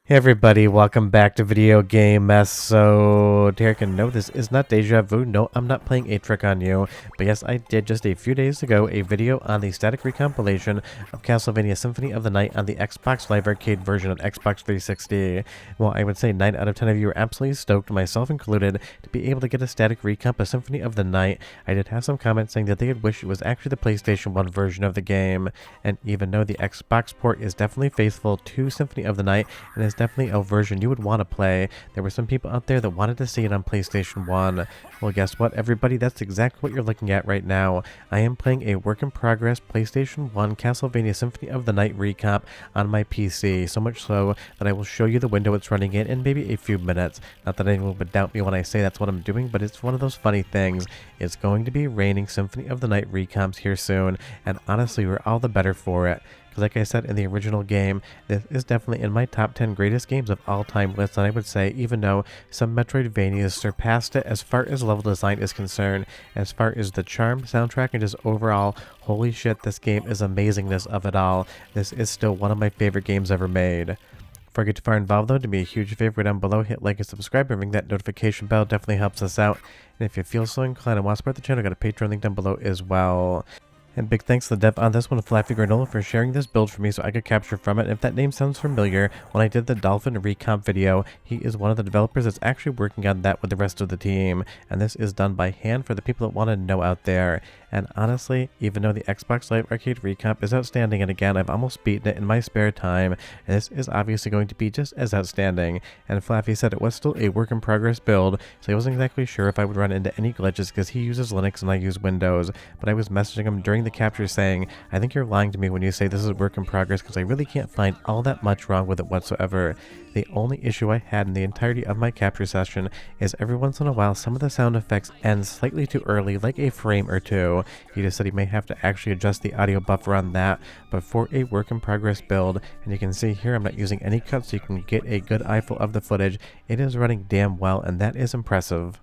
Hey everybody, welcome back to Video Game Mess. So, Derek, and no, this is not Deja Vu. No, I'm not playing a trick on you. But yes, I did just a few days ago a video on the static recompilation of Castlevania Symphony of the Night on the Xbox Live Arcade version of Xbox 360. Well, I would say 9 out of 10 of you are absolutely stoked, myself included, to be able to get a static recomp of Symphony of the Night. I did have some comments saying that they would wish it was actually the PlayStation 1 version of the game. And even though the Xbox port is definitely faithful to Symphony of the Night, and is definitely a version you would want to play, there were some people out there that wanted to see it on PlayStation 1. Well, guess what, everybody? That's exactly what you're looking at right now. I am playing a work-in-progress PlayStation 1 Castlevania Symphony of the Night recomp on my PC, so much so that I will show you the window it's running in maybe a few minutes. Not that anyone would doubt me when I say that's what I'm doing, but it's one of those funny things. It's going to be raining Symphony of the Night recomps here soon, and honestly, we're all the better for it. Like I said in the original game, this is definitely in my top 10 greatest games of all time list, and I would say even though some Metroidvanias surpassed it as far as level design is concerned, as far as the charm, soundtrack, and just overall, holy shit, this game is amazingness of it all. This is still one of my favorite games ever made. Before I get too far involved though, do me a huge favor down below, hit like and subscribe and ring that notification bell, definitely helps us out. And if you feel so inclined and want to support the channel, I got a Patreon link down below as well. And big thanks to the dev on this one, Flaffy Granola, for sharing this build for me so I could capture from it. And if that name sounds familiar, when I did the Dolphin Recomp video, he is one of the developers that's actually working on that with the rest of the team. And this is done by hand for the people that want to know out there. And honestly, even though the Xbox Live Arcade Recomp is outstanding, and again, I've almost beaten it in my spare time, and this is obviously going to be just as outstanding. And Flaffy said it was still a work in progress build, so he wasn't exactly sure if I would run into any glitches because he uses Linux and I use Windows. But I was messaging him during the capture saying, I think you're lying to me when you say this is work in progress, because I really can't find all that much wrong with it whatsoever. The only issue I had in the entirety of my capture session is every once in a while some of the sound effects end slightly too early, like a frame or two. He just said he may have to actually adjust the audio buffer on that, but for a work in progress build, and you can see here I'm not using any cuts so you can get a good eyeful of the footage, it is running damn well, and that is impressive.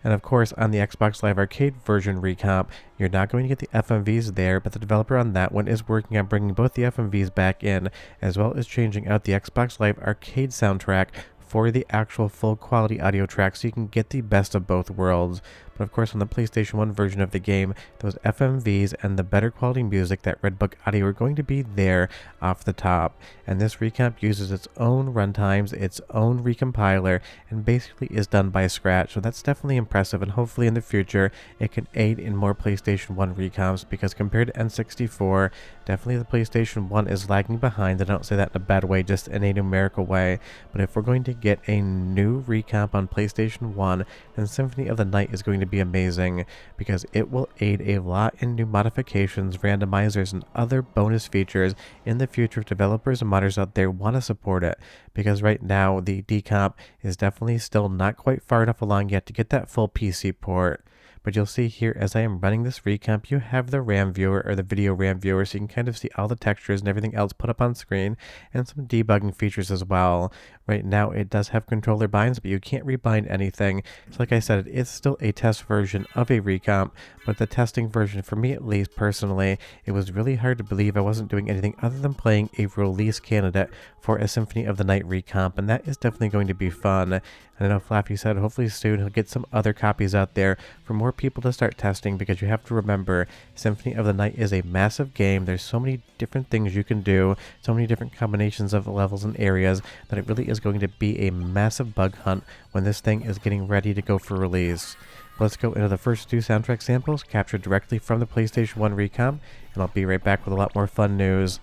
And of course, on the Xbox Live Arcade version recomp, you're not going to get the FMVs there, but the developer on that one is working on bringing both the FMVs back in, as well as changing out the Xbox Live Arcade soundtrack for the actual full quality audio track so you can get the best of both worlds. But of course, on the PlayStation 1 version of the game, those FMVs and the better quality music, that Redbook audio, are going to be there off the top. And this recomp uses its own runtimes, its own recompiler, and basically is done by scratch. So that's definitely impressive, and hopefully in the future it can aid in more PlayStation 1 recomps, because compared to N64, definitely the PlayStation 1 is lagging behind. I don't say that in a bad way, just in a numerical way. But if we're going to get a new recomp on PlayStation 1, then Symphony of the Night is going to be amazing, because it will aid a lot in new modifications, randomizers, and other bonus features in the future if developers and modders out there want to support it. Because right now the decomp is definitely still not quite far enough along yet to get that full PC port. But you'll see here as I am running this recomp, you have the RAM viewer, or the video RAM viewer, so you can kind of see all the textures and everything else put up on screen, and some debugging features as well. Right now it does have controller binds, but you can't rebind anything. So like I said, it is still a test version of a recomp, but the testing version, for me at least personally, it was really hard to believe I wasn't doing anything other than playing a release candidate for a Symphony of the Night recomp, and that is definitely going to be fun. And I know Flappy said hopefully soon he'll get some other copies out there for more people to start testing, because you have to remember, Symphony of the Night is a massive game. There's so many different things you can do, so many different combinations of levels and areas, that it really is going to be a massive bug hunt when this thing is getting ready to go for release. Let's go into the first two soundtrack samples captured directly from the PlayStation 1 recomp, and I'll be right back with a lot more fun news.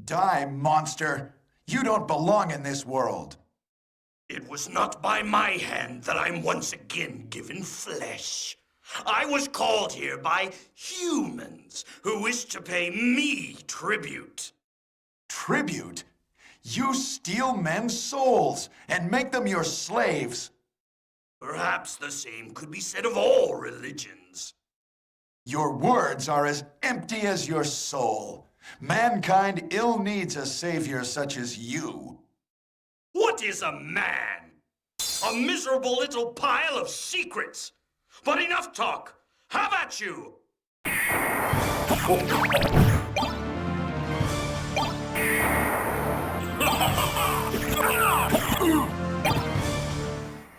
Die, monster! You don't belong in this world! It was not by my hand that I'm once again given flesh. I was called here by humans who wish to pay me tribute. Tribute? You steal men's souls and make them your slaves. Perhaps the same could be said of all religions. Your words are as empty as your soul. Mankind ill needs a savior such as you. What is a man? A miserable little pile of secrets. But enough talk. Have at you!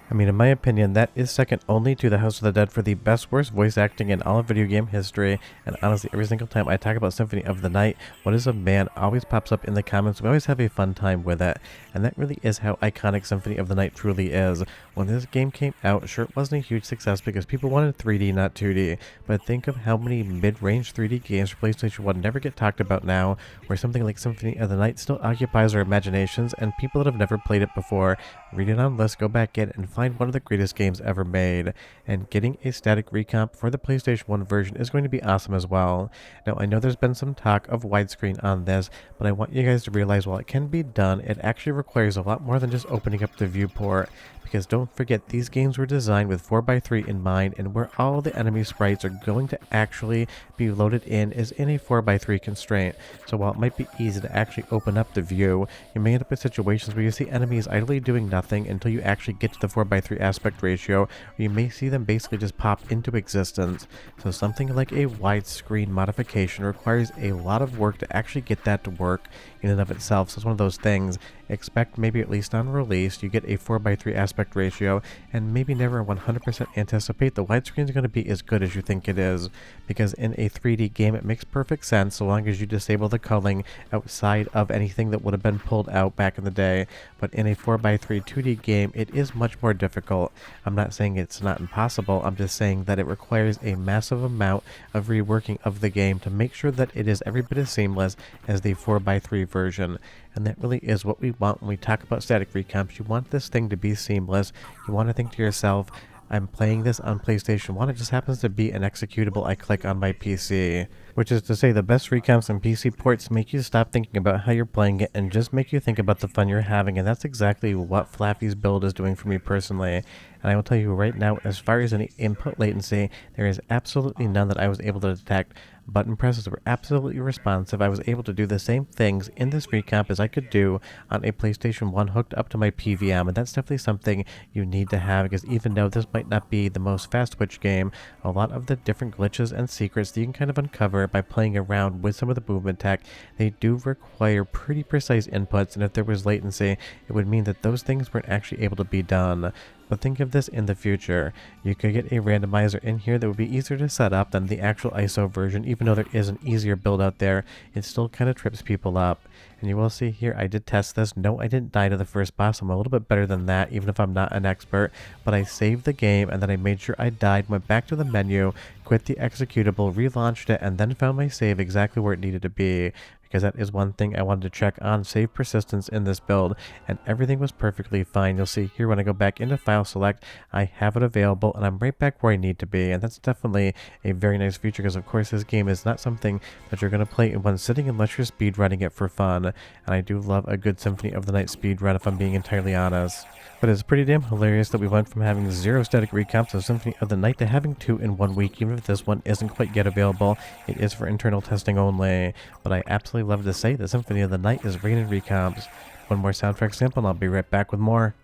I mean, in my opinion, that is second only to The House of the Dead for the best worst voice acting in all of video game history. And honestly, every single time I talk about Symphony of the Night, What Is a Man always pops up in the comments. We always have a fun time with it. And that really is how iconic Symphony of the Night truly is. When this game came out, sure, it wasn't a huge success because people wanted 3D, not 2D. But think of how many mid-range 3D games for PlayStation 1 never get talked about now, where something like Symphony of the Night still occupies our imaginations, and people that have never played it before, read it on lists, go back in, and find one of the greatest games ever made. And getting a static recomp for the PlayStation 1 version is going to be awesome as well. Now, I know there's been some talk of widescreen on this, but I want you guys to realize while it can be done, it actually requires a lot more than just opening up the viewport. Because don't forget, these games were designed with 4x3 in mind, and where all the enemy sprites are going to actually be loaded in is in a 4x3 constraint. So while it might be easy to actually open up the view, you may end up with situations where you see enemies idly doing nothing until you actually get to the 4x3 aspect ratio, or you may see them basically just pop into existence. So something like a widescreen modification requires a lot of work to actually get that to work in and of itself. So it's one of those things, expect maybe at least on release you get a 4x3 aspect ratio, and maybe never 100% anticipate the widescreen is going to be as good as you think it is, because in a 3D game it makes perfect sense so long as you disable the culling outside of anything that would have been pulled out back in the day. But in a 4x3 2D game it is much more difficult. I'm not saying it's not impossible, I'm just saying that it requires a massive amount of reworking of the game to make sure that it is every bit as seamless as the 4x3 version. And that really is what we want when we talk about static recomps. You want this thing to be seamless. You want to think to yourself, I'm playing this on PlayStation 1, it just happens to be an executable I click on my PC. Which is to say, the best recomps and PC ports make you stop thinking about how you're playing it and just make you think about the fun you're having, and that's exactly what Flaffy's build is doing for me personally. And I will tell you right now, as far as any input latency, there is absolutely none that I was able to detect. Button presses were absolutely responsive. I was able to do the same things in this recomp as I could do on a PlayStation 1 hooked up to my PVM, and that's definitely something you need to have, because even though this might not be the most fast twitch game, a lot of the different glitches and secrets that you can kind of uncover by playing around with some of the movement tech, they do require pretty precise inputs, and if there was latency, it would mean that those things weren't actually able to be done. But think of this in the future. You could get a randomizer in here that would be easier to set up than the actual ISO version. Even though there is an easier build out there, it still kind of trips people up. And you will see here, I did test this. No, I didn't die to the first boss. I'm a little bit better than that, even if I'm not an expert. But I saved the game, and then I made sure I died, went back to the menu, quit the executable, relaunched it, and then found my save exactly where it needed to be. Because that is one thing I wanted to check on save persistence in this build, and everything was perfectly fine. You'll see here when I go back into file select, I have it available and I'm right back where I need to be, and that's definitely a very nice feature, because of course this game is not something that you're going to play in one sitting unless you're speedrunning it for fun, and I do love a good Symphony of the Night speedrun if I'm being entirely honest. But it's pretty damn hilarious that we went from having 0 static recomps of Symphony of the Night to having 2 in 1 week, even if this one isn't quite yet available. It is for internal testing only, but I absolutely love to say that Symphony of the Night is raining recomps. One more soundtrack sample and I'll be right back with more.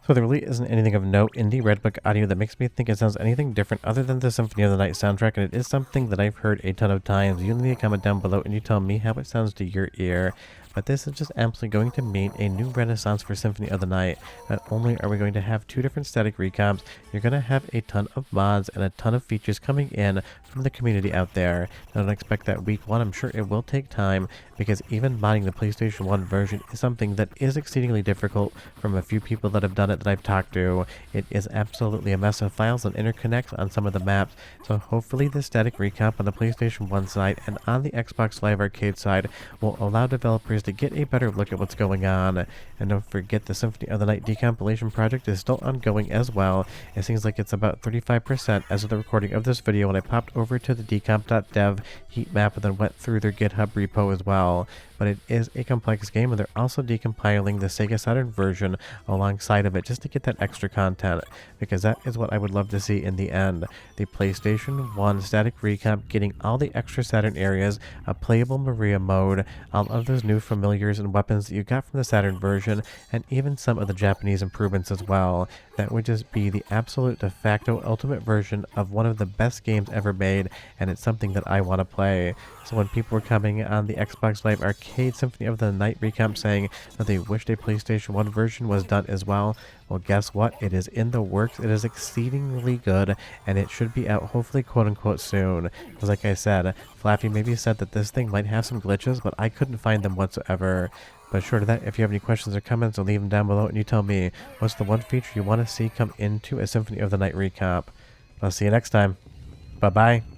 So there really isn't anything of note in the Redbook audio that makes me think it sounds anything different other than the Symphony of the Night soundtrack, and it is something that I've heard a ton of times. You leave me a comment down below and you tell me how it sounds to your ear. But this is just absolutely going to mean a new renaissance for Symphony of the Night. Not only are we going to have 2 different static recomps, you're going to have a ton of mods and a ton of features coming in from the community out there. Now, don't expect that week 1. I'm sure it will take time, because even modding the PlayStation 1 version is something that is exceedingly difficult from a few people that have done it that I've talked to. It is absolutely a mess of files and interconnects on some of the maps, so hopefully the static recomp on the PlayStation 1 side and on the Xbox Live Arcade side will allow developers to get a better look at what's going on. And don't forget, the Symphony of the Night decompilation project is still ongoing as well. It seems like it's about 35% as of the recording of this video when I popped over to the decomp.dev heat map and then went through their GitHub repo as well. but it is a complex game, and they're also decompiling the Sega Saturn version alongside of it just to get that extra content, because that is what I would love to see in the end. The PlayStation 1 static recomp getting all the extra Saturn areas, a playable Maria mode, all of those new familiars and weapons that you got from the Saturn version, and even some of the Japanese improvements as well. That would just be the absolute de facto ultimate version of one of the best games ever made, and it's something that I want to play. So when people were coming on the Xbox Live Arcade Symphony of the Night recomp saying that they wished a PlayStation 1 version was done as well, well, guess what? It is in the works. It is exceedingly good, and it should be out hopefully quote-unquote soon. Because like I said, Flappy maybe said that this thing might have some glitches, but I couldn't find them whatsoever. But short of that, if you have any questions or comments, I'll leave them down below, and you tell me what's the one feature you want to see come into a Symphony of the Night recomp. I'll see you next time. Bye-bye.